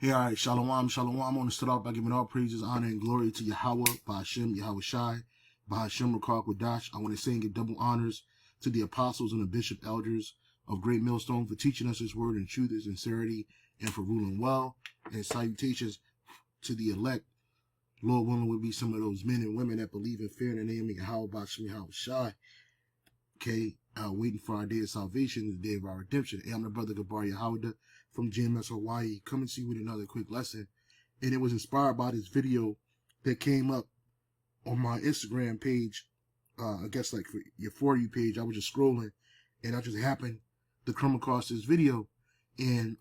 Hey, all right, shalom, shalom. I want to start off by giving all praises, honor, and glory to Yahweh, Bahashem, Yahweh Shai, Bahashem, Rakar, Quadash. I want to say and give double honors to the apostles and the bishop elders of Great Millstone for teaching us his word in truth and sincerity and for ruling well. And salutations to the elect. Lord willing will be some of those men and women that believe in fear in the name of Yahweh, Bahashem, Yahweh Shai. Okay, waiting for our day of salvation, the day of our redemption. Hey, I'm the brother Gabar Yahweh from GMS Hawaii, coming to you with another quick lesson. And it was inspired by this video that came up on my Instagram page. I guess like for your For You page, I was just scrolling and I just happened to come across this video. And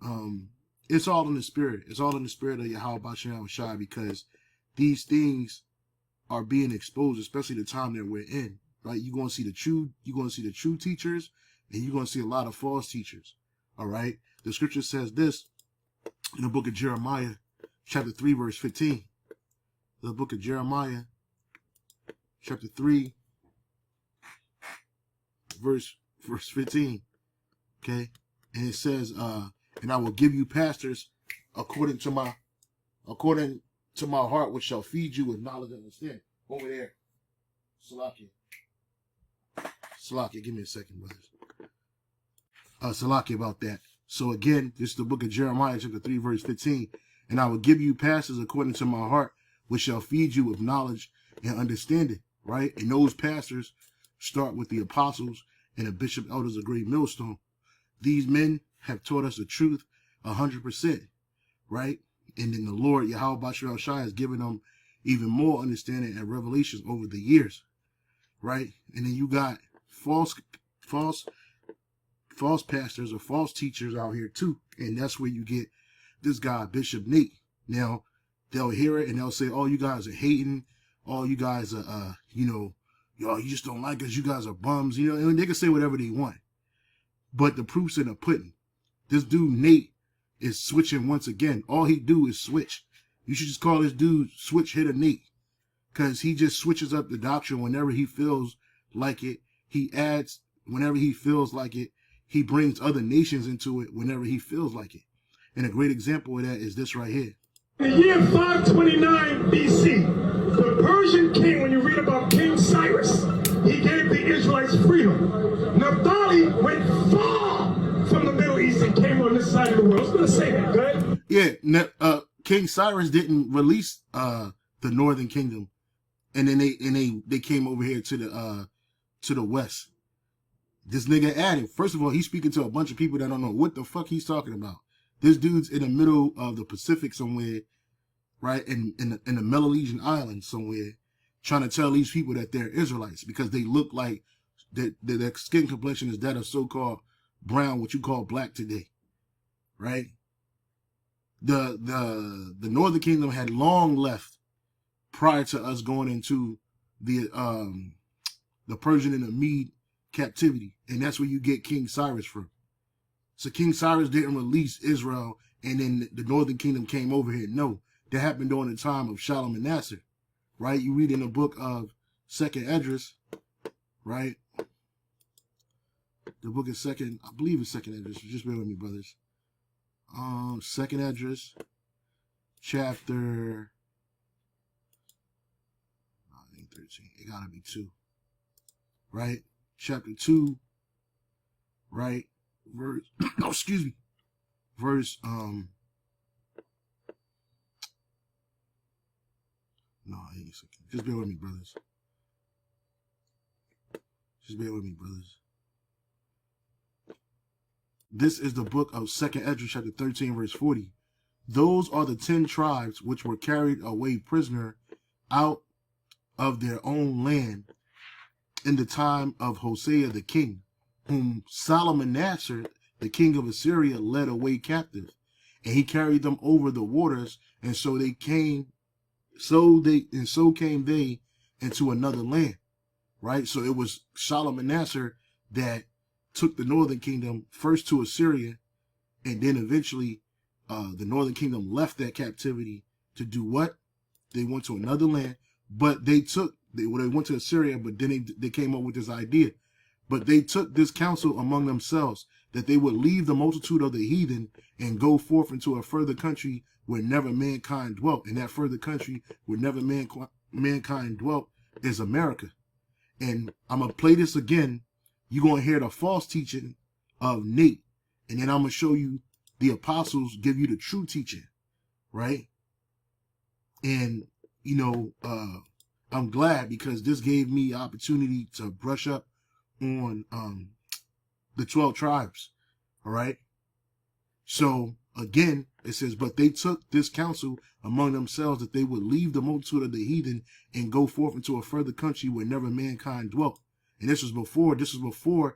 it's all in the spirit. It's all in the spirit of Yahweh Bashar Shai, because these things are being exposed, especially the time that we're in. Right? You're gonna see the true teachers, and you're gonna see a lot of false teachers. All right. The scripture says this in the book of Jeremiah, chapter 3, verse 15. The book of Jeremiah, chapter 3, verse 15. Okay. And it says, and I will give you pastors according to my heart, which shall feed you with knowledge and understanding. Over there. Salakia, give me a second, brothers. Salakia about that. So again, this is the book of Jeremiah, chapter 3, verse 15. And I will give you pastors according to my heart, which shall feed you with knowledge and understanding. Right? And those pastors start with the apostles and the bishop elders of Great Millstone. These men have taught us the truth 100%. Right? And then the Lord, Yahweh Bashar Shai, has given them even more understanding and revelations over the years. Right? And then you got false pastors or false teachers out here too. And that's where you get this guy, Bishop Nate. Now, they'll hear it and they'll say, oh, you guys are hating. Oh, you guys are, y'all, you just don't like us. You guys are bums. And they can say whatever they want. But the proof's in the pudding. This dude, Nate, is switching once again. All he do is switch. You should just call this dude Switch Hitter Nate. Because he just switches up the doctrine whenever he feels like it. He adds whenever he feels like it. He brings other nations into it whenever he feels like it. And a great example of that is this right here. In the year 529 BC, the Persian king, when you read about King Cyrus, he gave the Israelites freedom. Naphtali went far from the Middle East and came on this side of the world. I was going to say that, good? Yeah, King Cyrus didn't release the northern kingdom. And then they came over here to the west. This nigga added. First of all, he's speaking to a bunch of people that don't know what the fuck he's talking about. This dude's in the middle of the Pacific somewhere, right? In the Melanesian Islands somewhere, trying to tell these people that they're Israelites because they look like their skin complexion is that of so-called brown, what you call black today, right? The Northern Kingdom had long left prior to us going into the Persian and the Mede captivity, and that's where you get King Cyrus from. So King Cyrus didn't release Israel and then the Northern Kingdom came over here. No, that happened during the time of Shalmaneser, right? You read in the book of Second Esdras, right? The book of I believe it's Second Esdras. Just bear with me, brothers. Second Esdras, chapter 13. It gotta be 2, right? Chapter 2, right? Verse, no, excuse me. Verse, no, just bear with me, brothers. Just bear with me, brothers. This is the book of Second Esdras, chapter 13, verse 40. Those are the 10 tribes which were carried away prisoner out of their own land in the time of Hosea the king, whom Shalmaneser, the king of Assyria, led away captive, and he carried them over the waters, and so came they into another land, right? So it was Shalmaneser that took the northern kingdom first to Assyria, and then eventually the northern kingdom left that captivity to do what? They went to another land, but they went to Assyria, but then they came up with this idea. But they took this counsel among themselves that they would leave the multitude of the heathen and go forth into a further country where never mankind dwelt. And that further country where never mankind dwelt is America. And I'm going to play this again. You're going to hear the false teaching of Nate. And then I'm going to show you the apostles give you the true teaching, right? And, you know, I'm glad because this gave me opportunity to brush up on the 12 tribes, all right? So, again, it says, but they took this counsel among themselves that they would leave the multitude of the heathen and go forth into a further country where never mankind dwelt. And this was before the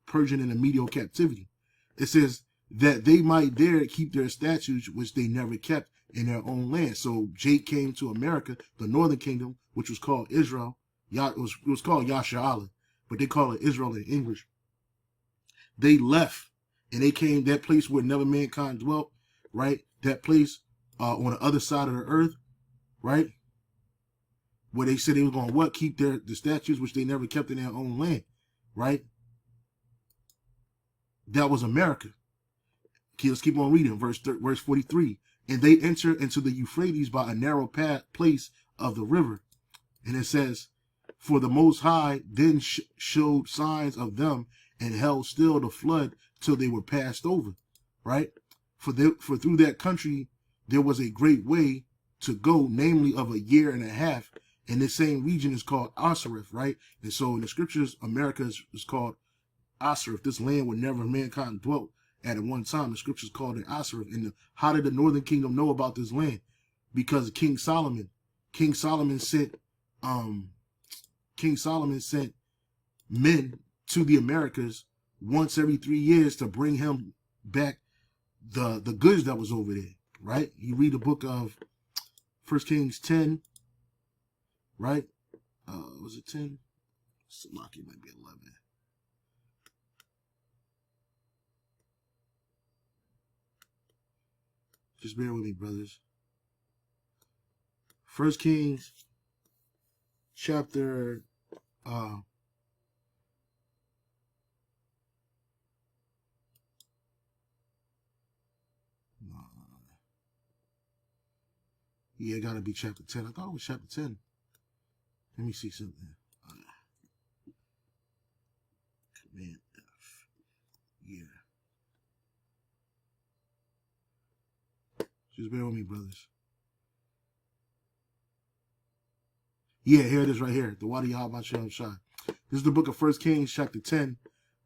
Persian and the Median captivity. It says that they might there keep their statutes, which they never kept in their own land. So Jake came to America, the northern kingdom, which was called Israel. It was called Yasharallah, but they call it Israel in English. They left and they came that place where never mankind dwelt, right? That place on the other side of the earth, right? Where they said they were going to keep the statutes which they never kept in their own land, right? That was America. Okay, let's keep on reading. Verse 43. And they enter into the Euphrates by a narrow place of the river. And it says, for the Most High then showed signs of them and held still the flood till they were passed over, right? For through that country there was a great way to go, namely of a year and a half. And this same region is called Asareth, right? And so in the scriptures, America is called Asareth, this land where never mankind dwelt at one time. The scriptures called it Asareth. And how did the northern kingdom know about this land? Because King Solomon sent men to the Americas once every 3 years to bring him back the goods that was over there, right? You read the book of 1 Kings 10, right? Was it 10? Salaki might be 11. Just bear with me, brothers. 1 Kings chapter yeah, it gotta be chapter 10. I thought it was chapter 10. Let me see something. Command F. Yeah. Just bear with me, brothers. Yeah, here it is right here. The Wadi Yahweh Shai. This is the book of 1 Kings, chapter 10,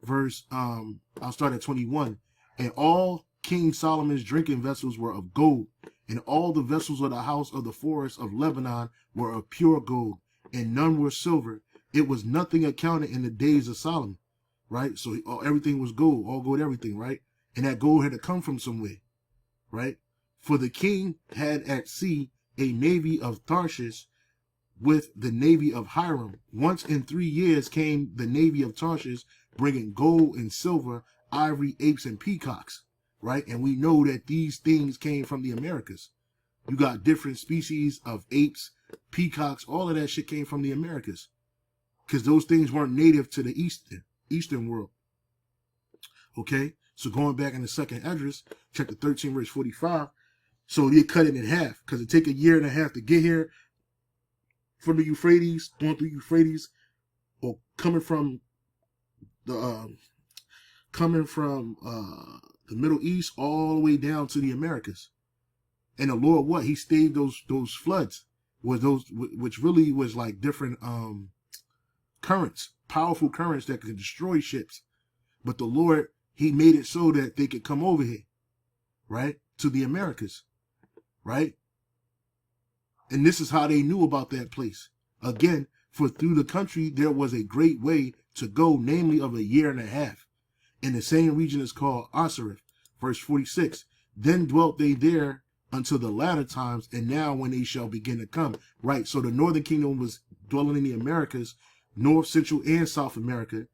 verse, I'll start at 21. And all King Solomon's drinking vessels were of gold, and all the vessels of the house of the forest of Lebanon were of pure gold, and none were silver. It was nothing accounted in the days of Solomon, right? So everything was gold, all gold, everything, right? And that gold had to come from somewhere, right? For the king had at sea a navy of Tarshish with the navy of Hiram. Once in 3 years came the navy of Tarshish, bringing gold and silver, ivory, apes, and peacocks, right? And we know that these things came from the Americas. You got different species of apes, peacocks, all of that shit came from the Americas, because those things weren't native to the Eastern world. Okay, so going back in the second Esdras, chapter 13, verse 45. So they cut it in half because it take a year and a half to get here from the Euphrates, going through Euphrates, or coming from the Middle East all the way down to the Americas. And the Lord, what he stayed those floods, which really was like different currents, powerful currents that could destroy ships. But the Lord, he made it so that they could come over here, right, to the Americas, right? And this is how they knew about that place. Again, for through the country there was a great way to go, namely of a year and a half. And the same region is called Asareth. Verse 46. Then dwelt they there until the latter times, and now when they shall begin to come. Right, so the northern kingdom was dwelling in the Americas, North, Central, and South America,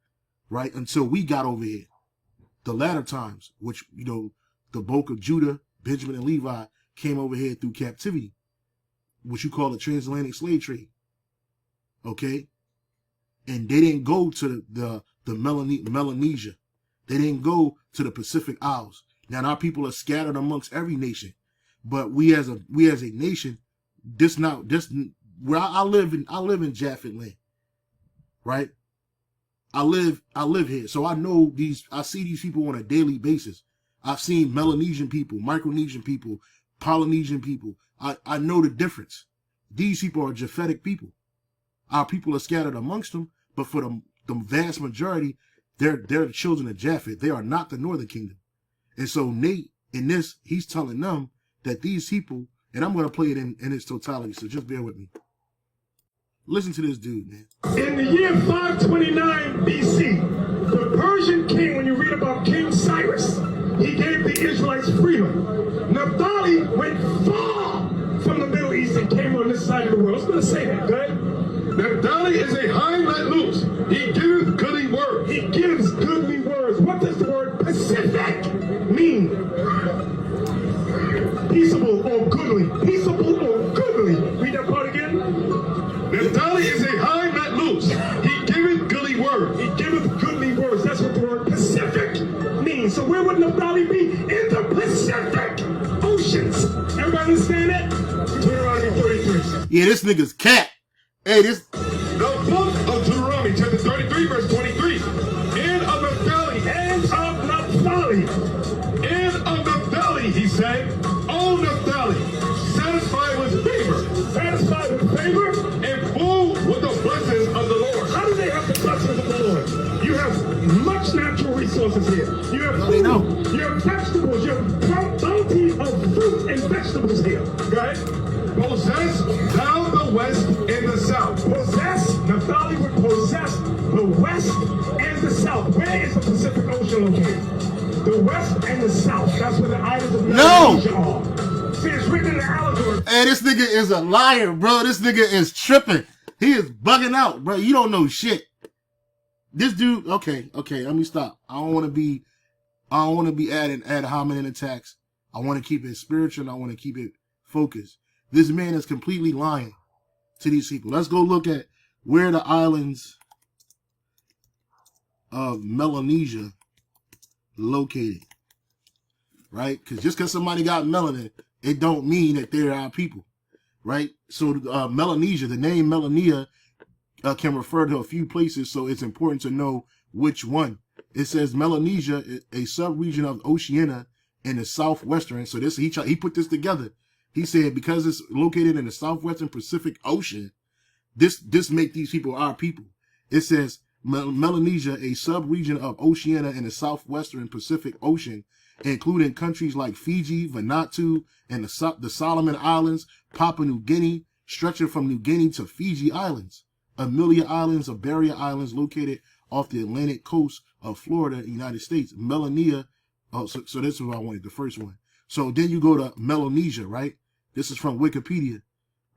right, until we got over here. The latter times, which, you know, the bulk of Judah, Benjamin, and Levi came over here through captivity, which you call the transatlantic slave trade. Okay? And they didn't go to the Melanesia. They didn't go to the Pacific Isles. Now our people are scattered amongst every nation, but we as a nation, where I live in Jaffet land, right? I live here, so I know I see these people on a daily basis. I've seen Melanesian people, Micronesian people, Polynesian people. I know the difference. These people are Japhetic people. Our people are scattered amongst them, but for the vast majority, they're the children of Japheth. They are not the Northern Kingdom. And so Nate, in this, he's telling them that these people, and I'm going to play it in its totality, so just bear with me. Listen to this dude, man. In the year 529 BC, the Persian king, when you read about King Cyrus, he gave the Israelites freedom. Naphtali went far from the Middle East and came on this side of the world. I was going to say that, go ahead. Naphtali is a hind let loose. He gives goodly words. He gives goodly words. What does the word Pacific mean? Peaceable or goodly. Peaceable or goodly. Read that part again. Naphtali is a hind let loose. He giveth goodly words. He giveth goodly words. That's what the word Pacific means. So where would Naphtali be? In the Pacific Oceans. Everybody understand that? Deuteronomy 33. Yeah, this nigga's cat. Hey, this. The book of Deuteronomy, chapter 33, verse 23. And of Naphtali, and of Naphtali, and of Naphtali, he said, O Naphtali, satisfied with favor. Satisfied with favor? And full with the blessings of the Lord. How do they have the blessings of the Lord? You have much natural resources here. You have food, you have vegetables, you have bounty of fruit and vegetables here. Go ahead. Possess thou the west and the south. Possess, Naphtali would possess the west and the south. Where is the Pacific Ocean located? The west and the south. That's where the islands of Melanesia are. See, it's written in the allegory. Hey, this nigga is a liar, bro. This nigga is tripping. He is bugging out, bro. You don't know shit. This dude, okay, let me stop. I don't want to be adding ad hominem attacks. I want to keep it spiritual and I want to keep it focused. This man is completely lying to these people. Let's go look at where the islands of Melanesia located, right? Because just because somebody got melanin, it don't mean that they're our people, right? So Melanesia, the name Melania can refer to a few places, so it's important to know which one. It says Melanesia, a sub-region of Oceania in the southwestern. So this he put this together. He said because it's located in the southwestern Pacific Ocean, this make these people our people. It says Melanesia, a sub-region of Oceania in the southwestern Pacific Ocean, including countries like Fiji, Vanuatu, and the Solomon Islands, Papua New Guinea, stretching from New Guinea to Fiji Islands, Amelia Islands, Iberia Islands, located off the Atlantic coast of Florida, United States. Melania, so this is what I wanted, the first one. So then you go to Melanesia, right? This is from Wikipedia,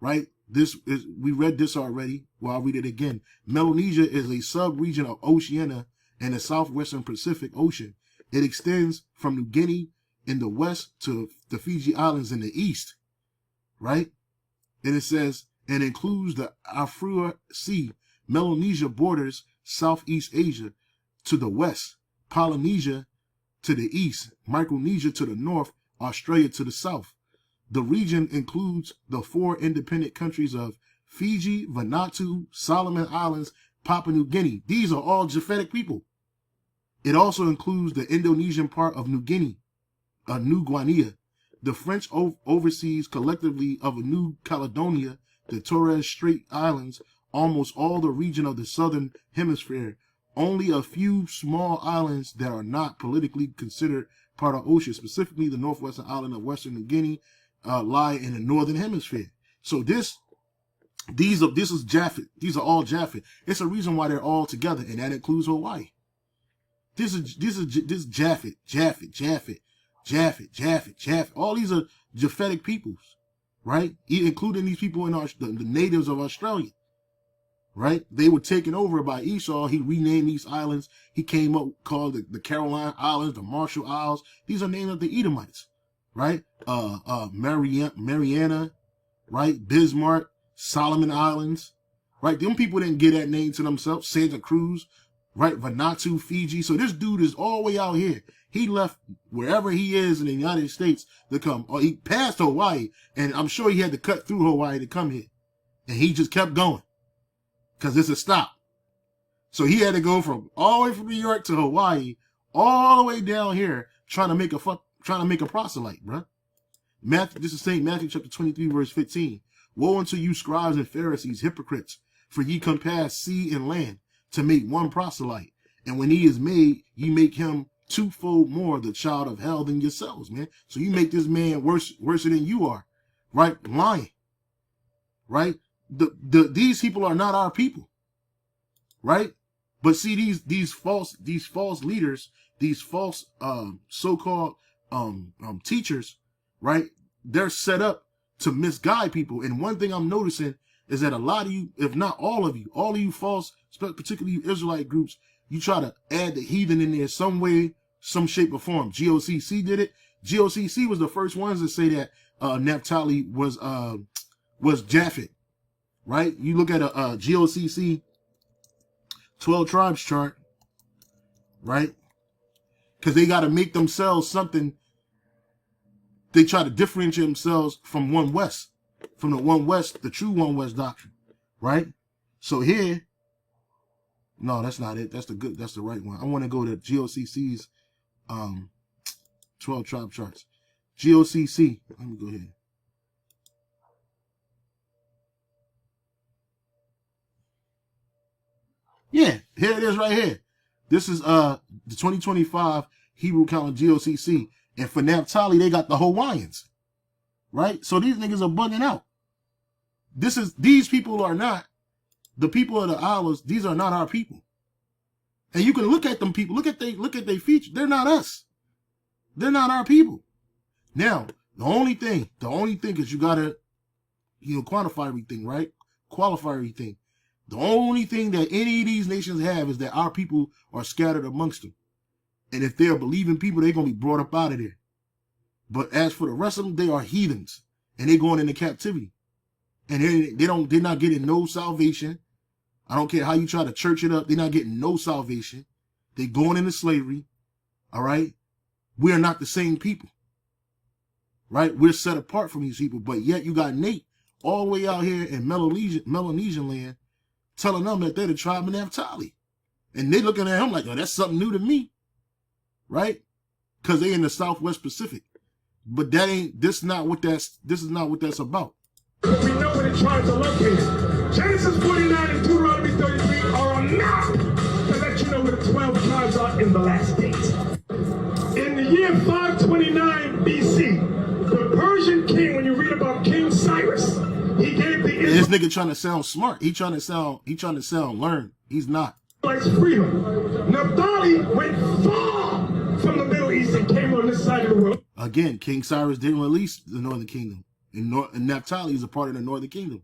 right? We read this already. Well, I'll read it again. Melanesia is a sub-region of Oceania and the southwestern Pacific Ocean. It extends from New Guinea in the west to the Fiji Islands in the east, right? And it says, and includes the Afua Sea. Melanesia borders Southeast Asia to the west, Polynesia to the east, Micronesia to the north, Australia to the south. The region includes the 4 independent countries of Fiji, Vanuatu, Solomon Islands, Papua New Guinea. These are all Japhetic people. It also includes the Indonesian part of New Guinea, New Guinea. The French overseas collectively of New Caledonia, the Torres Strait Islands, almost all the region of the southern hemisphere. Only a few small islands that are not politically considered part of ocean, specifically the northwestern island of Western New Guinea, lie in the northern hemisphere. So this is Japhet. These are all Japhet. It's a reason why they're all together, and that includes Hawaii. This is Japhet. All these are Japhetic peoples, right? Including these people in the natives of Australia, right? They were taken over by Esau. He renamed these islands. He came up called the Caroline Islands, the Marshall Isles. These are named of the Edomites, right? Mariana, right? Bismarck, Solomon Islands, right? Them people didn't get that name to themselves. Santa Cruz, right? Vanuatu, Fiji. So this dude is all the way out here. He left wherever he is in the United States to come. Or he passed Hawaii, and I'm sure he had to cut through Hawaii to come here. And he just kept going because it's a stop. So he had to go from all the way from New York to Hawaii, all the way down here, trying to make a proselyte, bro. This is St. Matthew chapter 23, verse 15. Woe unto you, scribes and Pharisees, hypocrites, for ye compass sea and land to make one proselyte. And when he is made, ye make him twofold more the child of hell than yourselves, man. So you make this man worse than you are, right? Lying, right? These people are not our people, right? But see, these false leaders, these false so-called teachers, right? They're set up to misguide people. And one thing I'm noticing is that a lot of you, if not all of you false, particularly you Israelite groups, you try to add the heathen in there some way, some shape or form. GOCC did it. GOCC was the first ones to say that Naphtali was Japhet, right? You look at a GOCC 12 tribes chart, right? Because they got to make themselves something. They try to differentiate themselves from One West, from the One West, the true One West doctrine, right? So here, no, that's not it. That's the right one. I want to go to GOCC's 12 tribe charts. GOCC, let me go here. Yeah, here it is right here. This is the 2025 Hebrew calendar GOCC. And for Naphtali, they got the Hawaiians, right? So these niggas are bugging out. These people are not the people of the islands. These are not our people. And you can look at them people. Look at their features. They're not us. They're not our people. Now, the only thing is you gotta, quantify everything, right? Qualify everything. The only thing that any of these nations have is that our people are scattered amongst them. And if they're believing people, they're going to be brought up out of there. But as for the rest of them, they are heathens. And they're going into captivity. And they're not getting no salvation. I don't care how you try to church it up. They're not getting no salvation. They're going into slavery. All right? We are not the same people. Right? We're set apart from these people. But yet you got Nate all the way out here in Melanesian land telling them that they're the tribe of Naphtali. And they looking at him like, oh, that's something new to me. Right? Because they in the Southwest Pacific. But this is not what that's about. We know where the tribes are located. Genesis 49 and Deuteronomy 33 are a map to let you know where the 12 tribes are in the last days. In the year 529 BC, the Persian king, when you read about King Cyrus, he gave the This nigga trying to sound smart. He trying to sound learned. He's not. Freedom. Naphtali went far from the Middle East and came on this side of the world. Again, King Cyrus didn't release the Northern Kingdom. And Naphtali is a part of the Northern Kingdom.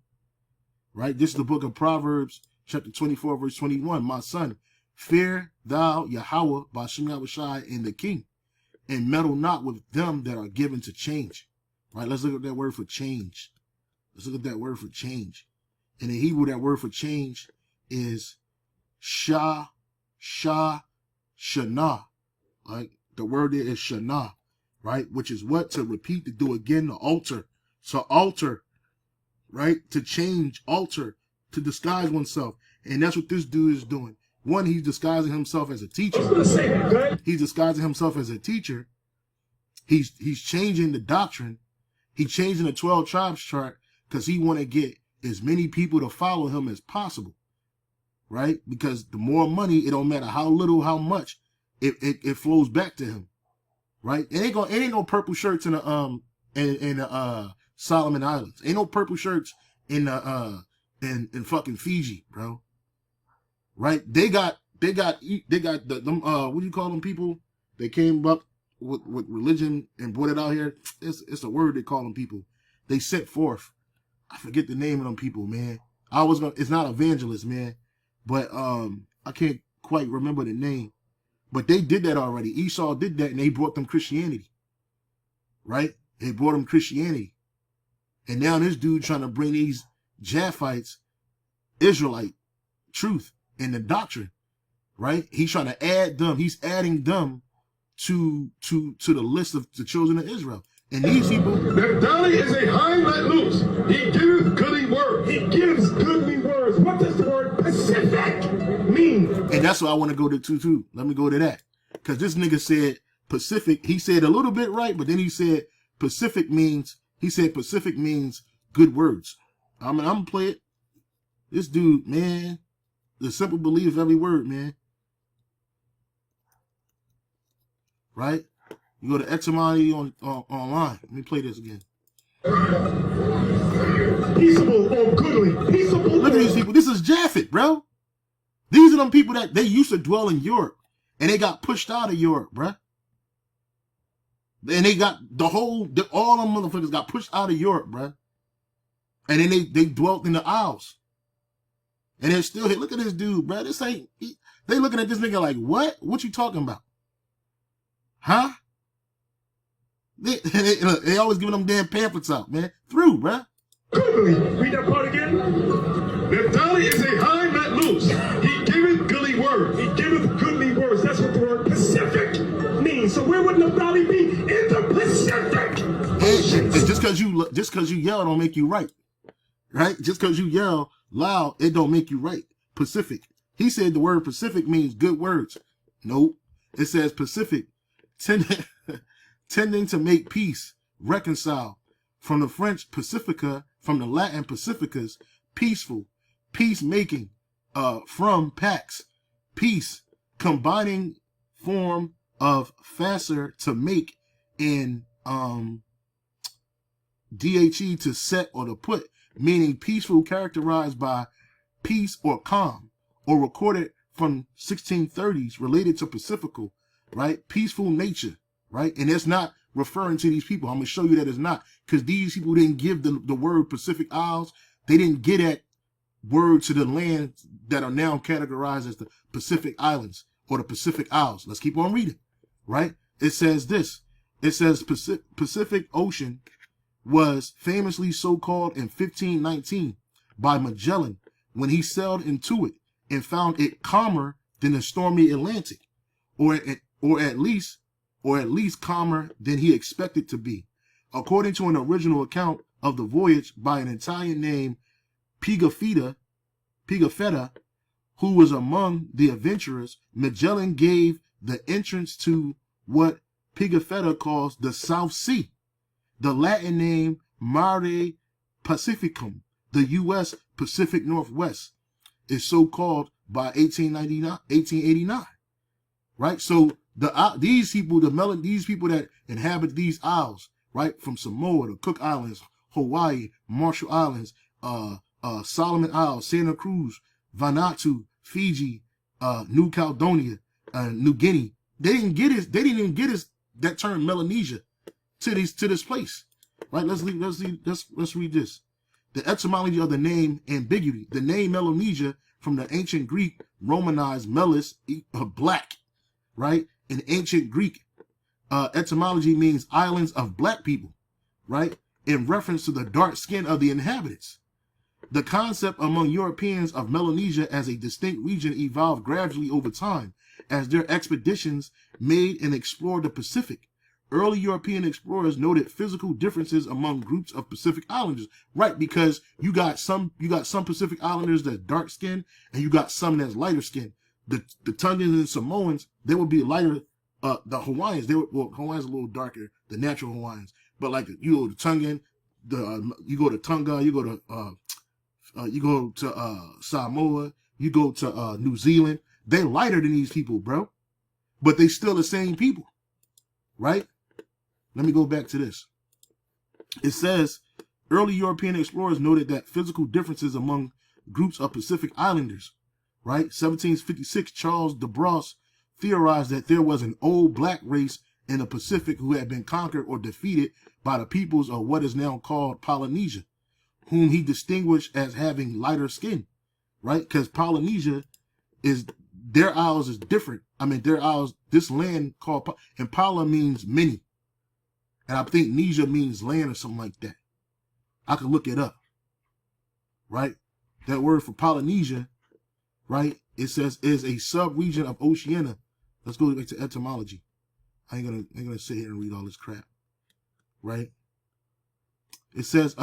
Right? This is the book of Proverbs, chapter 24, verse 21. My son, fear thou Yahweh, Ba'ashem Yahushai, and the king, and meddle not with them that are given to change. Right? Let's look at that word for change. And in Hebrew, that word for change is shana. Right? The word there is shana, right? Which is what? To repeat, to do again, to alter, right? To change, alter, to disguise oneself. And that's what this dude is doing. One, he's disguising himself as a teacher. He's disguising himself as a teacher. He's changing the doctrine. He's changing the 12 tribes chart because he want to get as many people to follow him as possible. Right? Because the more money, it don't matter how little, how much, it flows back to him. Right? It ain't no purple shirts in the Solomon Islands. Ain't no purple shirts in fucking Fiji, bro. Right? They got them what do you call them people? They came up with religion and brought it out here. It's a word they call them people. They sent forth. I forget the name of them people, man. It's not evangelists, man. But I can't quite remember the name. But they did that already. Esau did that, and they brought them Christianity. Right? They brought them Christianity. And now this dude trying to bring these Japhites Israelite truth and the doctrine. right? He's trying to add them. He's adding them to the list of the children of Israel. And these people, Naphtali is a hind let loose. He gives goodly words. He gives goodly words. What does the word Pacific mean? and that's what I want to go to too. Let me go to that. Because this nigga said Pacific. He said a little bit right, but then he said Pacific means good words. I'm gonna play it. This dude, man, the simple belief of every word, man. Right? You go to etymology online. Let me play this again. Peaceable or goodly. Peaceable. Look at these people. This is Japhet, bro. These are them people that they used to dwell in Europe, and they got pushed out of Europe, bro. And they got all them motherfuckers got pushed out of Europe, bro. And then they dwelt in the Isles. And they're still here. Look at this dude, bro. This ain't, they looking at this nigga like, what? What you talking about? Huh? They always giving them damn pamphlets out, man. Thru, bruh. Goodly. Read that part again. Naphtali is a hind let loose. He giveth goodly words. He giveth goodly words. That's what the word Pacific means. So where would Naphtali be? In the Pacific Ocean. And just cause you yell don't make you right. Right? Just cause you yell loud, it don't make you right. Pacific. He said the word Pacific means good words. Nope. It says Pacific. Tending to make peace, reconcile. From the French pacifica, from the Latin pacificus, peaceful, peacemaking, from pax, peace, combining form of facer to make in dhe to set or to put, meaning peaceful, characterized by peace or calm, or recorded from 1630s, related to pacifical, right? Peaceful nature. Right? And it's not referring to these people. I'm going to show you that it's not. Because these people didn't give the word Pacific Isles. They didn't get that word to the lands that are now categorized as the Pacific Islands or the Pacific Isles. Let's keep on reading. Right? It says this. It says Pacific Ocean was famously so called in 1519 by Magellan when he sailed into it and found it calmer than the stormy Atlantic, or at least calmer than he expected to be. According to an original account of the voyage by an Italian named Pigafetta, who was among the adventurers, Magellan gave the entrance to what Pigafetta calls the South Sea, the Latin name Mare Pacificum. The U.S. Pacific Northwest is so called by 1889. Right? So these people that inhabit these isles, right, from Samoa, the Cook Islands, Hawaii, Marshall Islands, Solomon Isles, Santa Cruz, Vanuatu, Fiji, New Caledonia, New Guinea, they didn't get us that term Melanesia to this place, right? Let's read this. The etymology of the name ambiguity. The name Melanesia from the ancient Greek Romanized melis, black, right? In ancient Greek, etymology means islands of black people, right? In reference to the dark skin of the inhabitants. The concept among Europeans of Melanesia as a distinct region evolved gradually over time as their expeditions made and explored the Pacific. Early European explorers noted physical differences among groups of Pacific Islanders, right? Because you got some Pacific Islanders that's dark skinned and you got some that's lighter skinned. The Tongans and Samoans, they would be lighter. The Hawaiians, Hawaiians are a little darker, the natural Hawaiians. But like you go to Tongan, you go to Tonga, you go to Samoa, you go to New Zealand. They're lighter than these people, bro. But they still the same people, right? Let me go back to this. It says, early European explorers noted that physical differences among groups of Pacific Islanders, right? 1756, Charles de Brosse theorized that there was an old black race in the Pacific who had been conquered or defeated by the peoples of what is now called Polynesia, whom he distinguished as having lighter skin, right? Because Polynesia their isles is different. I mean, their isles, this land called, and Pala means many. And I think Nesia means land or something like that. I could look it up, right? That word for Polynesia, right, it says is a sub-region of Oceania. Let's go back to etymology. I ain't gonna sit here and read all this crap. Right? It says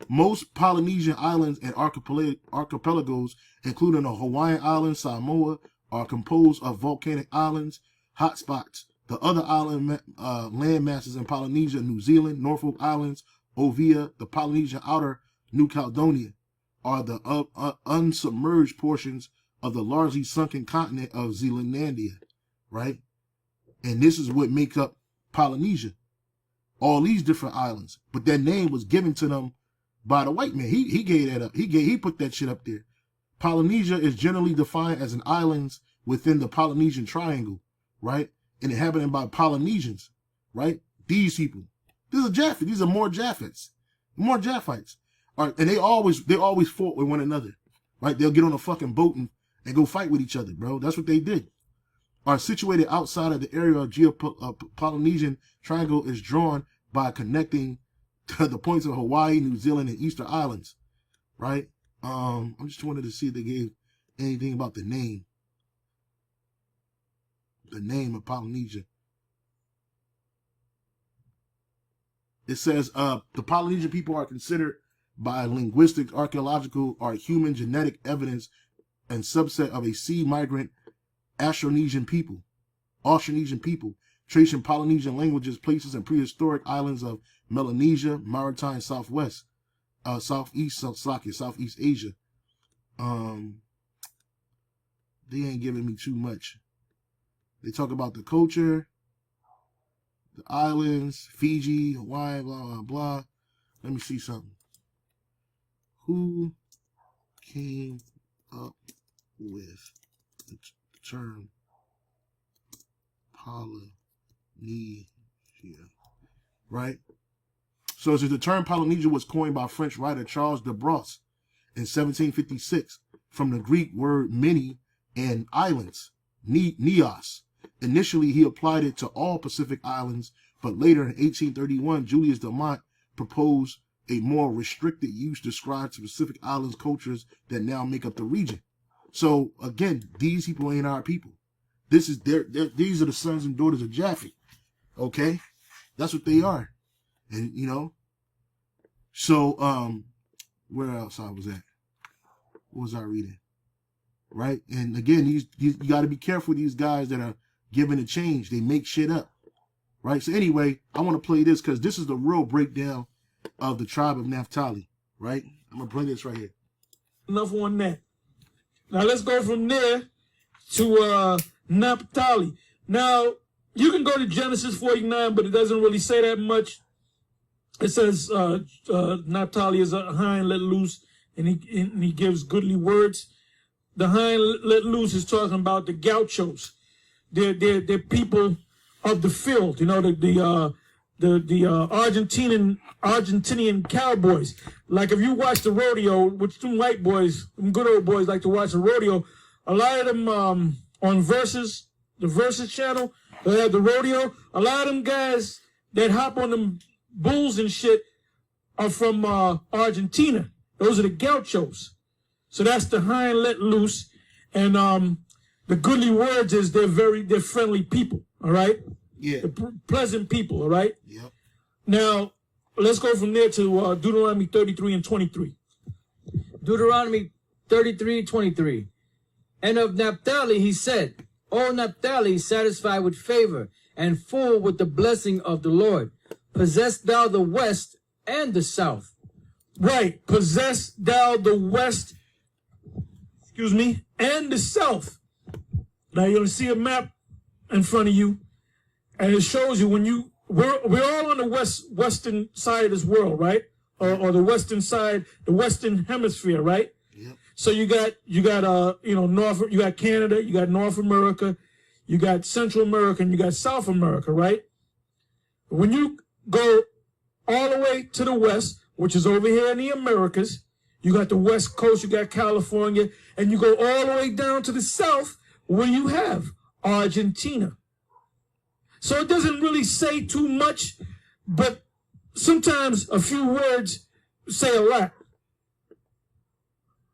most Polynesian islands and archipelagos, including the Hawaiian Islands, Samoa, are composed of volcanic islands, hotspots. The other island land masses in Polynesia, New Zealand, Norfolk Islands, Ovia, the Polynesian Outer New Caledonia, are the unsubmerged portions of the largely sunken continent of Zealandia, right? And this is what makes up Polynesia. All these different islands. But that name was given to them by the white man. He gave that up. He put that shit up there. Polynesia is generally defined as an island within the Polynesian Triangle, right? And inhabited by Polynesians, right? These people. These are Japhets. These are more Japhets. More Japhites. All right, and they always fought with one another, right? They'll get on a fucking boat and go fight with each other, bro. That's what they did. Are situated outside of the area of Polynesian Triangle is drawn by connecting to the points of Hawaii, New Zealand, and Easter Islands, right? I just wanted to see if they gave anything about the name of Polynesia. It says the Polynesian people are considered by linguistic, archaeological, or human genetic evidence and subset of a sea migrant Austronesian people, tracing Polynesian languages, places, and prehistoric islands of Melanesia, Maritime Southwest, Southeast Asia. They ain't giving me too much. They talk about the culture, the islands, Fiji, Hawaii, blah, blah, blah. Let me see something. Who came up with the term Polynesia? Right? So the term Polynesia was coined by French writer Charles de Brosse in 1756 from the Greek word many and islands, neos. Initially, he applied it to all Pacific islands, but later in 1831, Julius de Mont proposed a more restricted use described to Pacific Islands cultures that now make up the region. So again, these people ain't our people. This is these are the sons and daughters of Japhet. Okay, that's what they are, and you know. So where else I was at? What was I reading? Right, and again, you got to be careful with these guys that are giving a change. They make shit up. Right. So anyway, I want to play this because this is the real breakdown of the tribe of Naphtali, right? I'm going to bring this right here. Enough on that. Now let's go from there to Naphtali. Now, you can go to Genesis 49, but it doesn't really say that much. It says Naphtali is a hind let loose, and he gives goodly words. The hind let loose is talking about the gauchos. They're people of the field, you know, the Argentinian cowboys. Like if you watch the rodeo, which some white boys, some good old boys like to watch the rodeo, a lot of them on Versus, the Versus channel, they have the rodeo. A lot of them guys that hop on them bulls and shit are from Argentina. Those are the gauchos. So that's the hind let loose, and the goodly words is they're friendly people. All right. Yeah. Pleasant people. All right. Yep. Now let's go from there to Deuteronomy 33 and 23. Deuteronomy 33:23. And of Naphtali he said, O Naphtali, satisfied with favor and full with the blessing of the Lord, possess thou the west and the south. Right. Possess thou the west, and the south. Now you're going to see a map in front of you, and it shows you we're all on the western side of this world, right? Or the western side, the western hemisphere, right? Yep. So you got North, you got Canada, you got North America, you got Central America, and you got South America, right? When you go all the way to the west, which is over here in the Americas, you got the West Coast, you got California, and you go all the way down to the south where you have Argentina. So it doesn't really say too much, but sometimes a few words say a lot.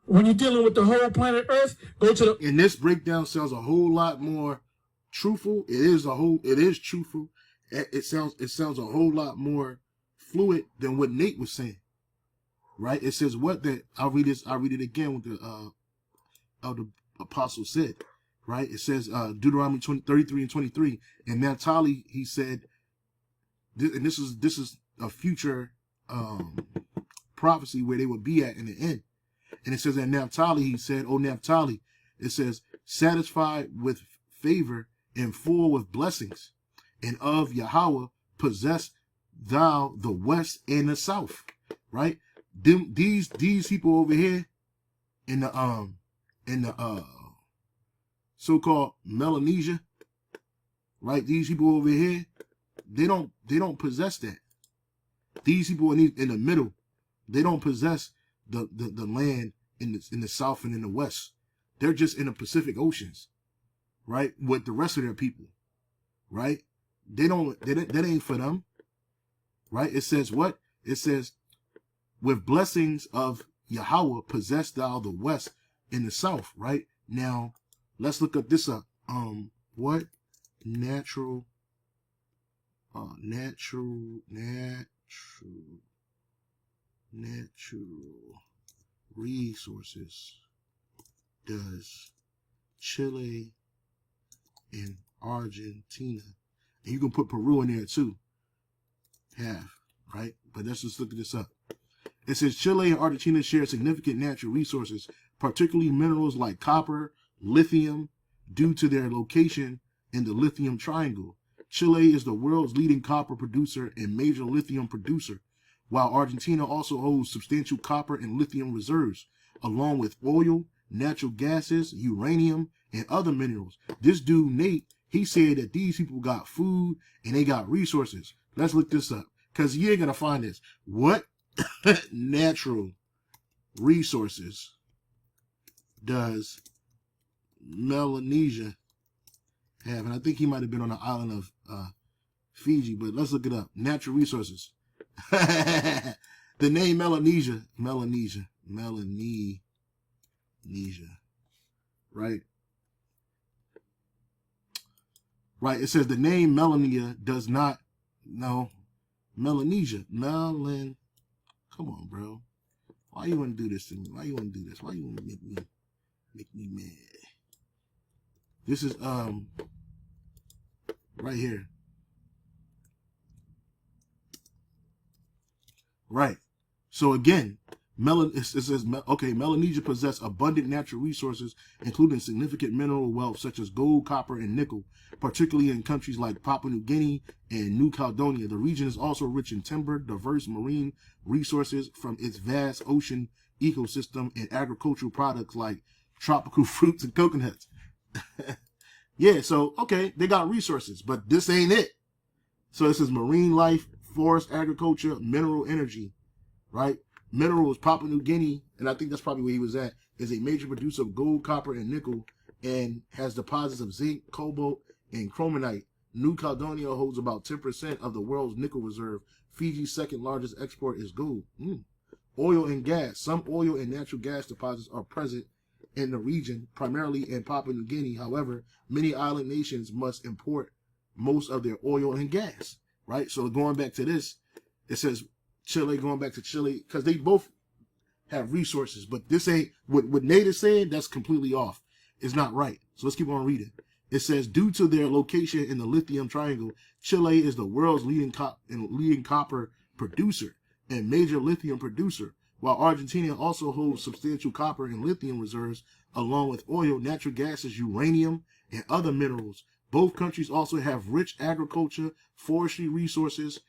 When you're dealing with the whole planet Earth, go to the... And this breakdown sounds a whole lot more truthful. It is truthful. It sounds a whole lot more fluid than what Nate was saying. Right? It says what that I'll read it again with the apostle said. Right? It says Deuteronomy 33 and 23. And Naphtali, he said, and this is a future prophecy where they would be at in the end. And it says that Naphtali, he said, "O Naphtali," it says, "satisfied with favor and full with blessings, and of Yahweh possess thou the west and the south." Right? These people over here in the so-called Melanesia, right? These people over here, they don't possess that. These people in the middle, they don't possess the land in the south and in the west. They're just in the Pacific Oceans, right? With the rest of their people, right? That ain't for them, right? It says what? It says, "With blessings of Yahweh possess thou the west and the south," right? Now, let's look up this up. What? Natural resources does Chile and Argentina, and you can put Peru in there too, have, right? But let's just look at this up. It says Chile and Argentina share significant natural resources, particularly minerals like copper, lithium, due to their location in the lithium triangle. Chile is the world's leading copper producer and major lithium producer, while Argentina also holds substantial copper and lithium reserves, along with oil, natural gases, uranium, and other minerals. This dude, Nate, he said that these people got food and they got resources. Let's look this up, because you ain't going to find this. What natural resources does Melanesia have? And I think he might have been on the island of Fiji, but let's look it up. Natural resources. The name Melanesia, right? Right. It says the name Melania does not. No, Melanesia. Come on, bro. Why you want to do this to me? Why you want to do this? Why you want to make me mad? This is right here. Right. So again, it says, okay, Melanesia possess abundant natural resources, including significant mineral wealth such as gold, copper, and nickel, particularly in countries like Papua New Guinea and New Caledonia. The region is also rich in timber, diverse marine resources from its vast ocean ecosystem, and agricultural products like tropical fruits and coconuts. Yeah, so, okay, they got resources, but this ain't it. So this is marine life, forest, agriculture, mineral energy, right? Minerals, Papua New Guinea, and I think that's probably where he was at, is a major producer of gold, copper, and nickel, and has deposits of zinc, cobalt, and chromonite. New Caledonia holds about 10% of the world's nickel reserve. Fiji's second largest export is gold. Oil and gas. Some oil and natural gas deposits are present in the region, primarily in Papua New Guinea. However, many island nations must import most of their oil and gas, right? So going back to this, it says Chile, going back to Chile, because they both have resources, but this ain't, what Nate is saying, that's completely off. It's not right. So let's keep on reading. It says, due to their location in the lithium triangle, Chile is the world's leading copper producer and major lithium producer, while Argentina also holds substantial copper and lithium reserves, along with oil, natural gases, uranium, and other minerals. Both countries also have rich agriculture, forestry resources,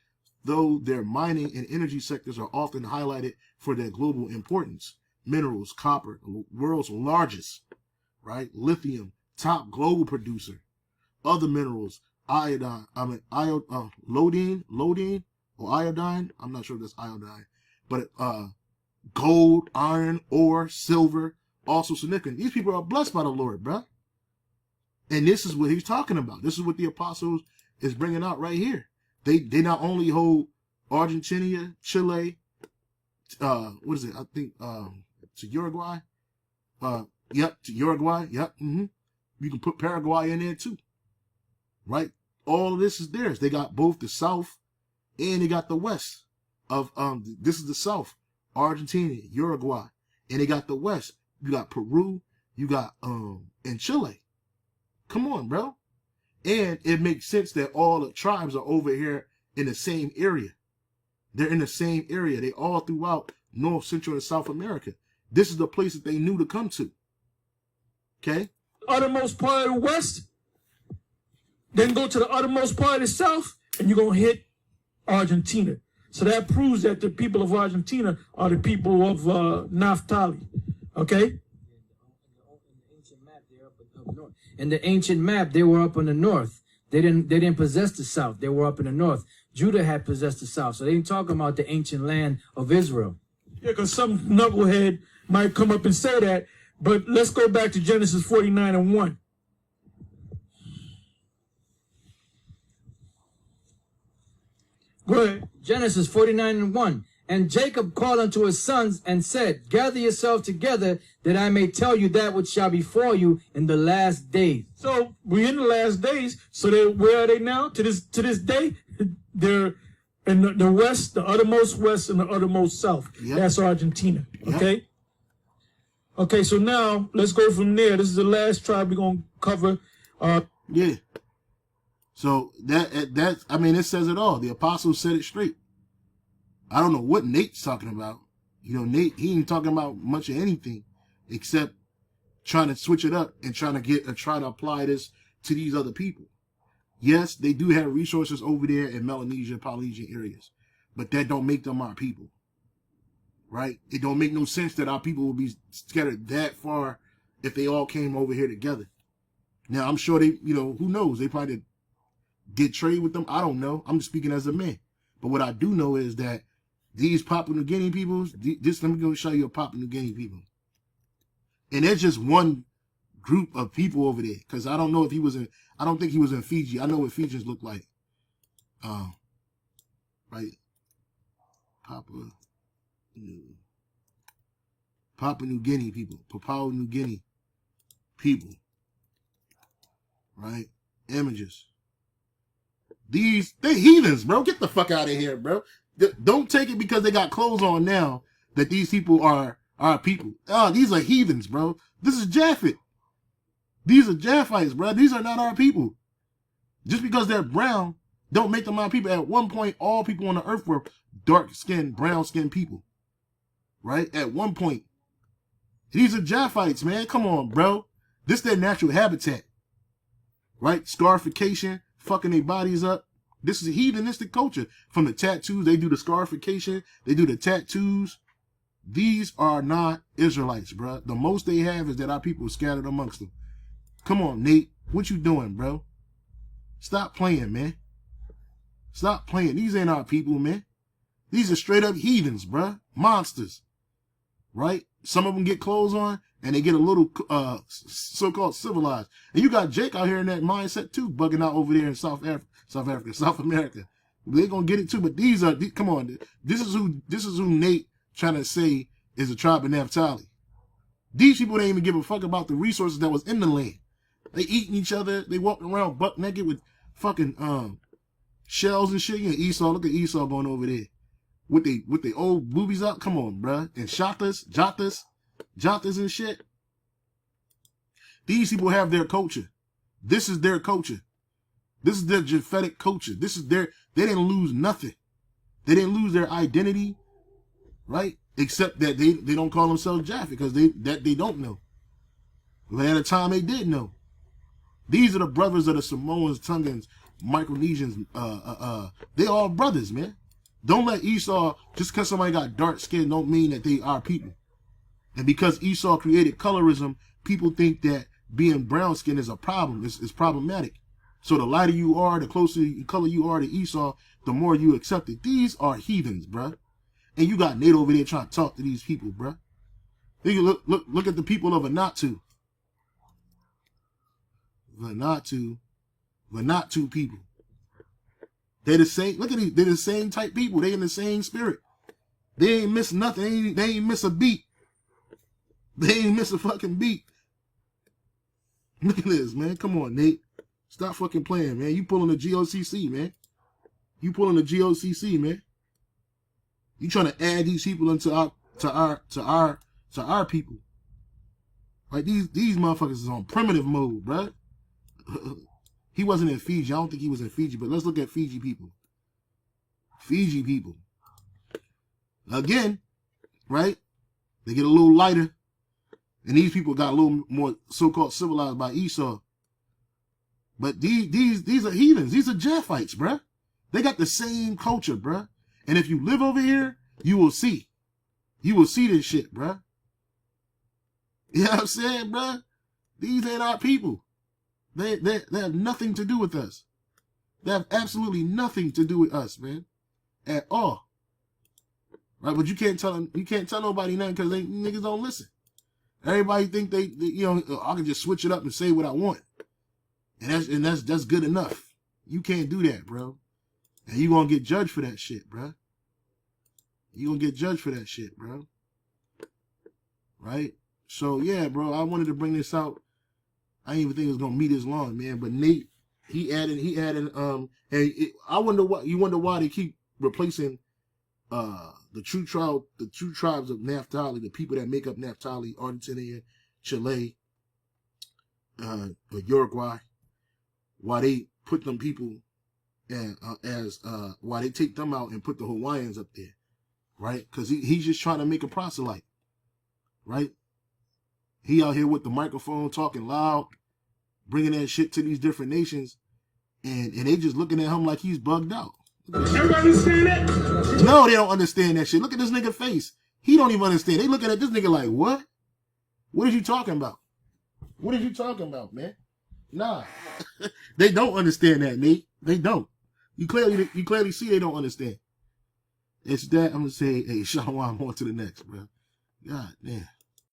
though their mining and energy sectors are often highlighted for their global importance. Minerals, copper, world's largest, right? Lithium, top global producer. Other minerals, iodine, iodine or iodine. I'm not sure if that's iodine, but gold, iron, ore, silver, also significant. These people are blessed by the Lord, bruh. And this is what he's talking about. This is what the apostles is bringing out right here. They not only hold Argentina, Chile, what is it? I think to Uruguay, Yep, to Uruguay. Yep. You can put Paraguay in there too. Right? All of this is theirs. They got both the South and they got the West of this is the South, Argentina, Uruguay, and they got the West. You got Peru, you got and Chile. Come on, bro. And it makes sense that all the tribes are over here in the same area. They're in the same area. They all throughout North, Central, and South America. This is the place that they knew to come to. Okay? Uttermost part of the West, then go to the uttermost part of the South, and you're going to hit Argentina. So that proves that the people of Argentina are the people of Naphtali. Okay? In the ancient map, they were up in the north. They didn't possess the south. They were up in the north. Judah had possessed the south. So they ain't talking about the ancient land of Israel. Yeah, because some knucklehead might come up and say that. But let's go back to Genesis 49:1. Go ahead. Genesis 49:1. And Jacob called unto his sons and said, Gather yourselves together, that I may tell you that which shall befall you in the last days. So we're in the last days. So where are they now? To this day, they're in the west, the uttermost west, and the uttermost south. Yep. That's Argentina. Yep. Okay. Okay. So now let's go from there. This is the last tribe we're gonna cover. Yeah. So that I mean, it says it all. The apostles said it straight. I don't know what Nate's talking about. You know, Nate, he ain't talking about much of anything except trying to switch it up and trying to apply this to these other people. Yes, they do have resources over there in Melanesia, Polynesian areas, but that don't make them our people, right? It don't make no sense that our people will be scattered that far if they all came over here together. Now, I'm sure they, you know, who knows? They probably did trade with them. I don't know. I'm just speaking as a man. But what I do know is that these Papua New Guinea peoples, let me go show you a Papua New Guinea people. And there's just one group of people over there. Because I don't know if I don't think he was in Fiji. I know what Fijians look like. Right? Papua New Guinea people. Papua New Guinea people. Right? Images. They heathens, bro. Get the fuck out of here, bro. Don't take it because they got clothes on now that these people are our people. These are heathens, bro. This is Japhet. These are Japhites, bro. These are not our people. Just because they're brown, don't make them our people. At one point, all people on the earth were dark-skinned, brown-skinned people. Right? At one point. These are Japhites, man. Come on, bro. This is their natural habitat. Right? Scarification, fucking their bodies up. This is a heathenistic culture. From the tattoos, they do the scarification, they do the tattoos. These are not Israelites, bro. The most they have is that our people are scattered amongst them. Come on, Nate. What you doing, bro? Stop playing, man. Stop playing. These ain't our people, man. These are straight up heathens, bro. Monsters. Right? Some of them get clothes on and they get a little so-called civilized. And you got Jake out here in that mindset too, bugging out over there in South America. They're gonna get it too, but come on. This is who Nate trying to say is a tribe of Naphtali. These people didn't even give a fuck about the resources that was in the land. They eating each other, they walking around buck naked with fucking shells and shit. You know, Esau, look at Esau going over there. With the old boobies out, come on, bruh. And Jotas and shit. These people have their culture. This is their culture. This is their Japhetic culture. They didn't lose nothing. They didn't lose their identity, right? Except that they don't call themselves Japhet because they don't know. But at a time they did know. These are the brothers of the Samoans, Tongans, Micronesians. They all brothers, man. Don't let Esau, just because somebody got dark skin, don't mean that they are people. And because Esau created colorism, people think that being brown skin is a problem. It's problematic. So the lighter you are, the closer color you are to Esau, the more you accept it. These are heathens, bruh. And you got Nate over there trying to talk to these people, bruh. Look at the people of Vanuatu. Vanuatu people. They're the same. Look at these. They're the same type people. They in the same spirit. They ain't miss nothing. They ain't miss a beat. They ain't miss a fucking beat. Look at this, man. Come on, Nate. Stop fucking playing, man. You pulling the GOCC, man. You pulling the GOCC, man. You trying to add these people into our people. Like these motherfuckers is on primitive mode, bruh. He wasn't in Fiji. I don't think he was in Fiji, but let's look at Fiji people. Fiji people. Again, right? They get a little lighter. And these people got a little more so-called civilized by Esau. But these are heathens. These are Japhites, bruh. They got the same culture, bruh. And if you live over here, you will see. You will see this shit, bruh. You know what I'm saying, bruh? These ain't our people. They have nothing to do with us. They have absolutely nothing to do with us, man. At all. Right? But you can't tell nobody nothing because they niggas don't listen. Everybody think they you know, I can just switch it up and say what I want. And that's good enough. You can't do that, bro. And you gonna get judged for that shit, bro. You gonna get judged for that shit, bro. Right? So yeah, bro, I wanted to bring this out. I didn't even think it was gonna be this long, man. But Nate, he added I wonder why they keep replacing the true tribes of Naphtali, the people that make up Naphtali, Argentina, Chile, Uruguay, why they put them people why they take them out and put the Hawaiians up there, right? Because he's just trying to make a proselyte, right? He out here with the microphone talking loud, bringing that shit to these different nations, and they just looking at him like he's bugged out. Everybody understand that? No, they don't understand that shit. Look at this nigga face. He don't even understand. They looking at this nigga like, what? What are you talking about? What are you talking about, man? Nah. They don't understand that, Nate. They don't. You clearly see they don't understand. It's that I'm gonna say, hey, Shalom, on to the next, bro. God damn.